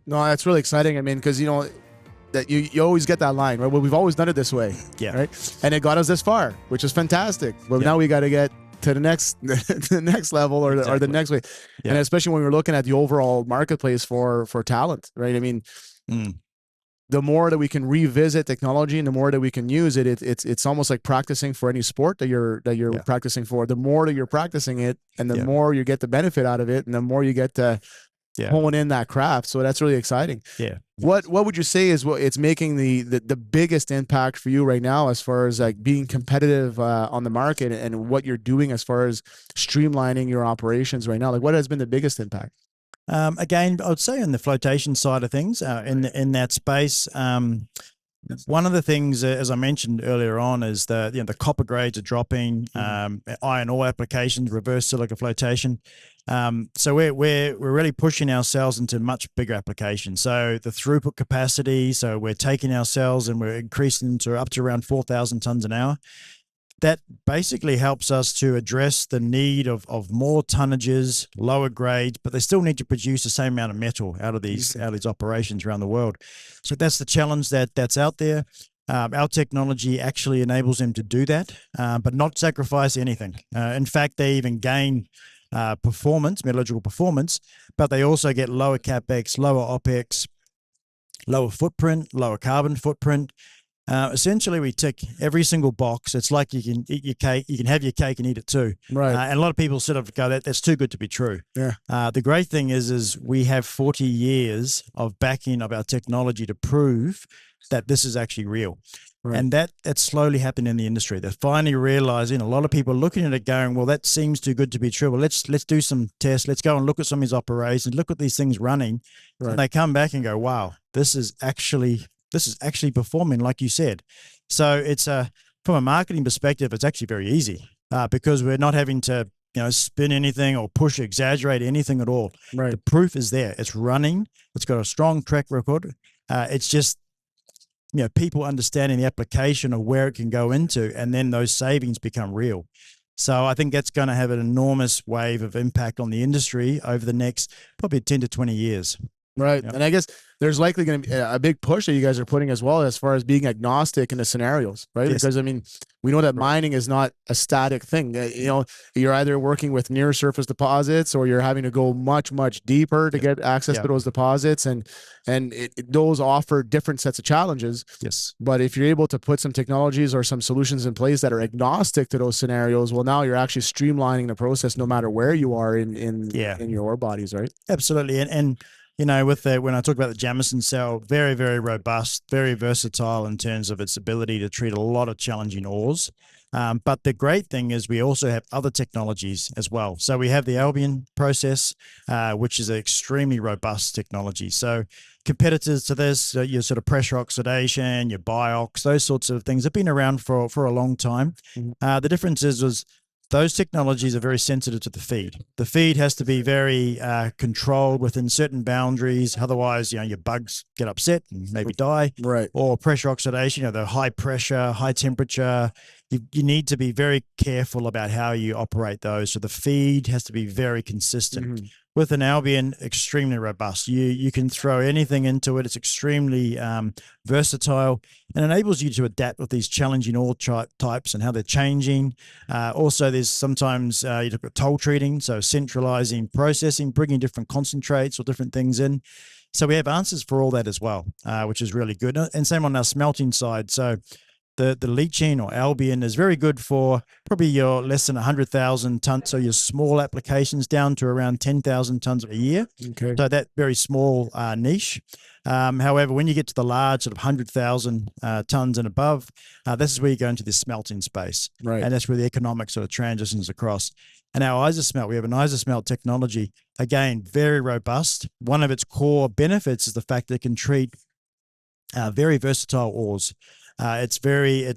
No, that's really exciting. I mean, because that you always get that line, right? Well, we've always done it this way, Yeah. right? And it got us this far, which is fantastic. But Yeah. now we got to get to the next the next level or the next way. Yeah. And especially when we're looking at the overall marketplace for talent, right? I mean, the more that we can revisit technology and the more that we can use it, it's almost like practicing for any sport that you're practicing for. The more that you're practicing it, and the more you get the benefit out of it, and the more you get to hone in that craft. So that's really exciting. Yeah. What would you say is what it's making the biggest impact for you right now, as far as like being competitive on the market, and what you're doing as far as streamlining your operations right now? Like, what has been the biggest impact? Again, I would say on the flotation side of things, in that space, one of the things, as I mentioned earlier on, is the copper grades are dropping. Iron ore applications, reverse silica flotation. So we're really pushing ourselves into much bigger applications. So the throughput capacity. So we're taking our cells and we're increasing to up to around 4,000 tons an hour. That basically helps us to address the need of more tonnages, lower grades, but they still need to produce the same amount of metal out of these operations around the world. So that's the challenge that's out there. Our technology actually enables them to do that, but not sacrifice anything. In fact, they even gain performance, metallurgical performance, but they also get lower capex, lower opex, lower footprint, lower carbon footprint. Essentially, we tick every single box. It's like you can eat your cake, you can have your cake and eat it too. Right. And a lot of people sort of go, that's too good to be true. Yeah. The great thing is we have 40 years of backing of our technology to prove that this is actually real. Right. And that's slowly happened in the industry. They're finally realizing, a lot of people are looking at it going, well, that seems too good to be true. Well, let's do some tests. Let's go and look at some of these operations, look at these things running. Right. And they come back and go, wow, this is actually performing like you said. So it's from a marketing perspective, it's actually very easy because we're not having to spin anything or push, exaggerate anything at all. Right. The proof is there. It's running. It's got a strong track record. It's just people understanding the application of where it can go into, and then those savings become real. So I think that's going to have an enormous wave of impact on the industry over the next probably 10 to 20 years. Right. Yep. And I guess there's likely going to be a big push that you guys are putting as well, as far as being agnostic in the scenarios, right? Yes. Because I mean, we know that mining is not a static thing. You're either working with near surface deposits, or you're having to go much, much deeper to get access to those deposits. And those offer different sets of challenges. Yes. But if you're able to put some technologies or some solutions in place that are agnostic to those scenarios, well, now you're actually streamlining the process no matter where you are in your ore bodies, right? Absolutely. And when I talk about the Jamison cell, very, very robust, very versatile in terms of its ability to treat a lot of challenging ores. But the great thing is we also have other technologies as well. So we have the Albion process, which is an extremely robust technology. So competitors to this, your sort of pressure oxidation, your BIOX, those sorts of things have been around for a long time. Mm-hmm. The difference is those technologies are very sensitive to the feed. The feed has to be very controlled within certain boundaries. Otherwise, your bugs get upset and maybe die. Right. Or pressure oxidation, the high pressure, high temperature. You need to be very careful about how you operate those. So the feed has to be very consistent. Mm-hmm. With an Albion, extremely robust. You can throw anything into it. It's extremely versatile and enables you to adapt with these challenging ore types and how they're changing. Also, there's sometimes you look at toll treating, so centralizing processing, bringing different concentrates or different things in. So we have answers for all that as well, which is really good. And same on our smelting side. So the leaching or Albion is very good for probably your less than 100,000 tons, so your small applications down to around 10,000 tons a year. Okay. So that very small niche. However, when you get to the large sort of 100,000 tons and above, this is where you go into the smelting space. Right. And that's where the economic sort of transitions across. And our isosmelt, we have an isosmelt technology, again, very robust. One of its core benefits is the fact that it can treat very versatile ores. It's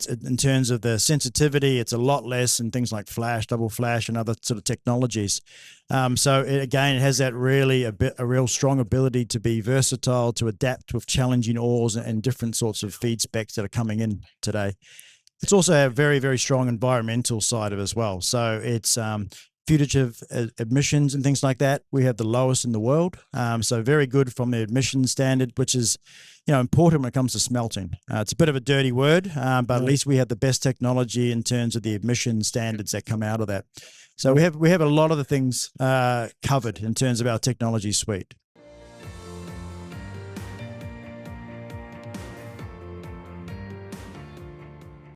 in terms of the sensitivity, it's a lot less in things like flash, double flash, and other sort of technologies. So it has that really a real strong ability to be versatile, to adapt with challenging ores and different sorts of feed specs that are coming in today. It's also a very, very strong environmental side of it as well. So it's fugitive emissions and things like that. We have the lowest in the world. So very good from the emission standard, which is, important when it comes to smelting. It's a bit of a dirty word, but at least we have the best technology in terms of the emission standards that come out of that. So we have a lot of the things covered in terms of our technology suite.